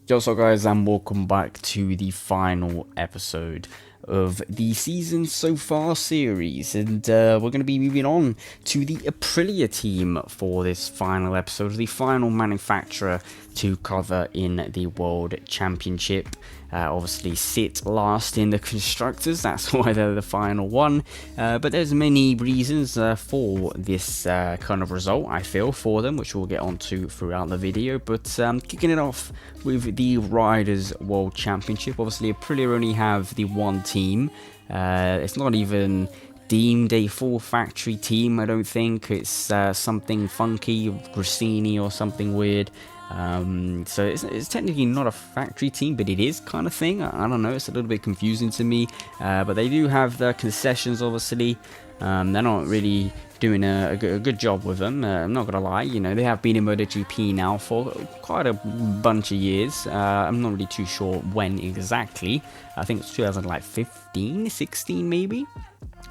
Yo, so guys, and welcome back to the final episode of the season so far series, and we're going to be moving on to the Aprilia team for this final episode, the final manufacturer to cover in the World Championship. Obviously sit last in the constructors, that's why they're the final one, but there's many reasons for this kind of result, I feel, for them, which we'll get onto throughout the video. But kicking it off with the Riders World Championship, obviously Aprilia only have the one team. It's not even deemed a full factory team, I don't think. It's something funky, Grassini or something weird. So it's technically not a factory team, but it is kind of thing. I don't know, it's a little bit confusing to me. But they do have the concessions, obviously. They're not really doing a good job with them. I'm not gonna lie, you know, they have been in MotoGP now for quite a bunch of years. I'm not really too sure when exactly. I think it's 2015, 16 maybe,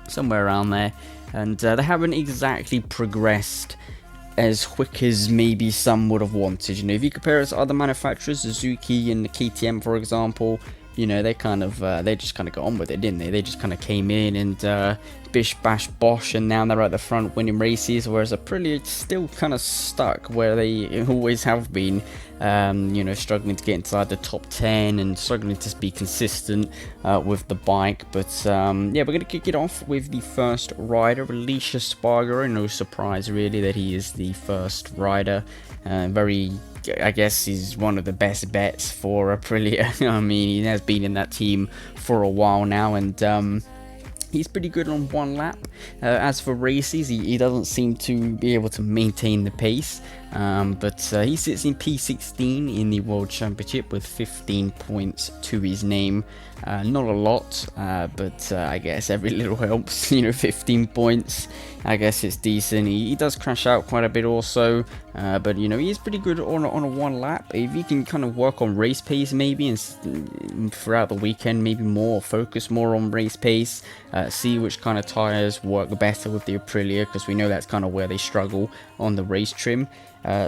somewhere around there. And they haven't exactly progressed as quick as maybe some would have wanted. You know, if you compare it to other manufacturers, Suzuki and the KTM, for example, you know, they kind of they just kind of got on with it, didn't they? They just kind of came in and bish bash bosh, and now they're at the front winning races. Whereas Aprilia still kind of stuck where they always have been. You know, struggling to get inside the top 10 and struggling to be consistent with the bike. But yeah, we're going to kick it off with the first rider, Alicia Spargaro. No surprise really that he is the first rider. I guess he's one of the best bets for Aprilia. I mean, he has been in that team for a while now, and he's pretty good on one lap. As for races, he doesn't seem to be able to maintain the pace, but he sits in P16 in the World Championship with 15 points to his name. Not a lot, but I guess every little helps. You know, 15 points, I guess it's decent. He does crash out quite a bit also, but you know, he is pretty good on a one lap. If you can kind of work on race pace maybe, and throughout the weekend maybe focus more on race pace, see which kind of tyres work better with the Aprilia, because we know that's kind of where they struggle on the race trim.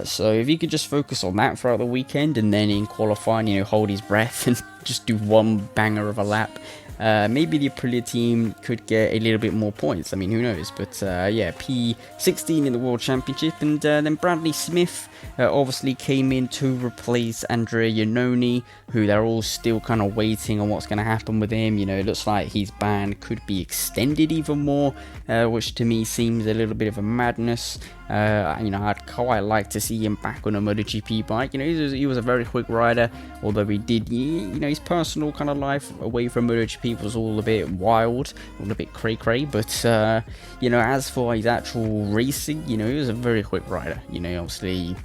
So if you could just focus on that throughout the weekend, and then in qualifying, you know, hold his breath and just do one banger of a lap, maybe the Aprilia team could get a little bit more points. I mean, who knows? But yeah, P16 in the World Championship. And then Bradley Smith obviously came in to replace Andrea Iannone, who they're all still kind of waiting on what's going to happen with him. You know, it looks like his ban could be extended even more, which to me seems a little bit of a madness. You know, I'd quite like to see him back on a MotoGP bike. You know, he was a very quick rider, although he did, you know, his personal kind of life away from MotoGP was all a bit wild, all a bit cray-cray. But, you know, as for his actual racing, you know, he was a very quick rider. You know, obviously,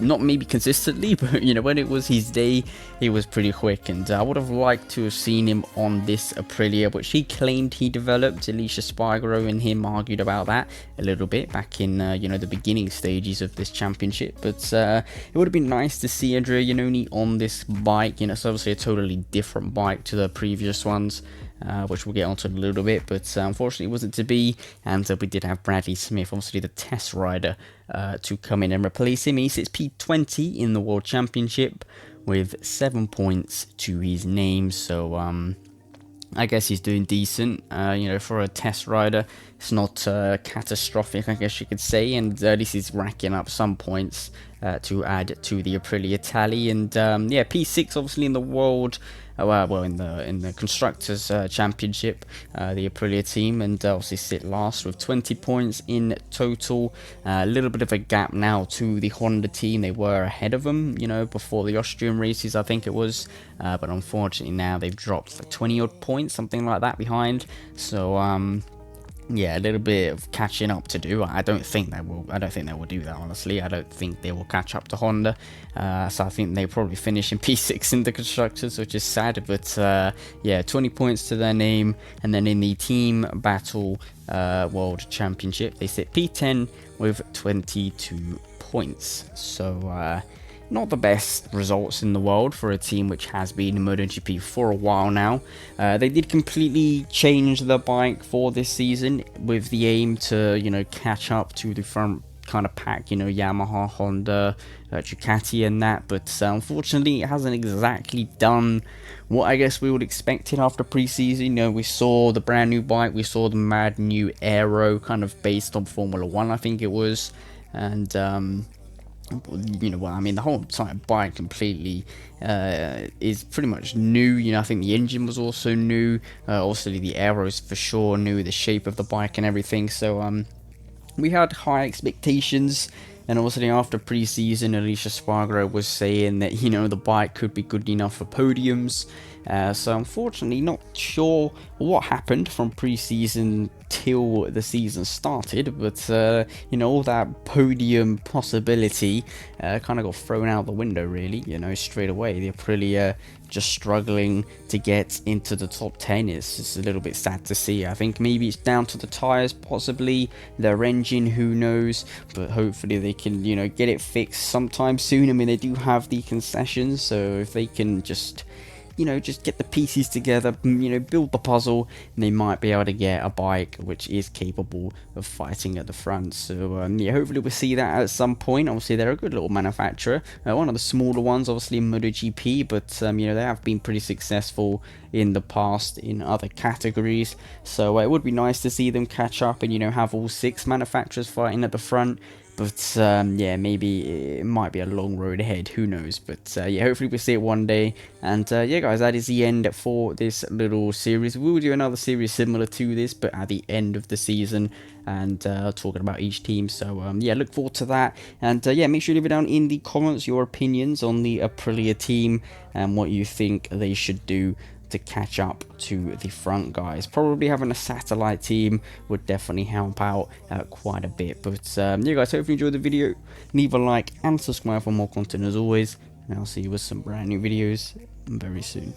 not maybe consistently, but you know, when it was his day, he was pretty quick. And I would have liked to have seen him on this Aprilia, which he claimed he developed. Alicia Spargaro and him argued about that a little bit back in you know, the beginning stages of this championship. But it would have been nice to see Andrea Iannone on this bike. You know, it's obviously a totally different bike to the previous ones, which we'll get onto in a little bit, but unfortunately it wasn't to be. And we did have Bradley Smith, obviously the test rider, to come in and replace him. He sits P20 in the World Championship with 7 points to his name, so I guess he's doing decent. You know, for a test rider, it's not catastrophic, I guess you could say, and at least he's racking up some points to add to the Aprilia tally. And yeah, P6 obviously in the world, well, in the constructors championship, the Aprilia team, and obviously sit last with 20 points in total. A little bit of a gap now to the Honda team. They were ahead of them, you know, before the Austrian races, I think it was, but unfortunately now they've dropped for 20 odd points, something like that, behind. So yeah, a little bit of catching up to do. I don't think they will do that, honestly. I don't think they will catch up to Honda. So I think they probably finish in P6 in the constructors, which is sad. But yeah, 20 points to their name. And then in the team battle World Championship, they sit P10 with 22 points. So not the best results in the world for a team which has been in MotoGP for a while now. They did completely change the bike for this season with the aim to, you know, catch up to the front kind of pack, you know, Yamaha, Honda, Ducati and that, but unfortunately it hasn't exactly done what I guess we would expect it after preseason. You know, we saw the brand new bike, we saw the mad new aero, kind of based on Formula 1, I think it was, and you know, well, I mean, the whole entire bike completely is pretty much new. You know, I think the engine was also new. Also, the aeros for sure new, the shape of the bike and everything. So, we had high expectations. And obviously, after preseason, Alicia Spargaro was saying that, you know, the bike could be good enough for podiums. So unfortunately, not sure what happened from preseason till the season started, but you know, all that podium possibility kind of got thrown out the window, really. You know, straight away. The Aprilia just struggling to get into the top 10 is just a little bit sad to see. I think maybe it's down to the tires, possibly their engine, who knows, but hopefully they can, you know, get it fixed sometime soon. I mean, they do have the concessions, so if they can just, you know, just get the pieces together, you know, build the puzzle, and they might be able to get a bike which is capable of fighting at the front. So yeah, hopefully we'll see that at some point. Obviously they're a good little manufacturer, one of the smaller ones, obviously in MotoGP, but you know, they have been pretty successful in the past in other categories. So it would be nice to see them catch up and, you know, have all 6 manufacturers fighting at the front. But yeah, maybe it might be a long road ahead, who knows. But yeah, hopefully we'll see it one day. And yeah, guys, that is the end for this little series. We will do another series similar to this, but at the end of the season, and talking about each team. So yeah, look forward to that. And yeah, make sure you leave it down in the comments your opinions on the Aprilia team and what you think they should do to catch up to the front guys. Probably having a satellite team would definitely help out quite a bit. But yeah, guys, hope you enjoyed the video. Leave a like and subscribe for more content as always, and I'll see you with some brand new videos very soon.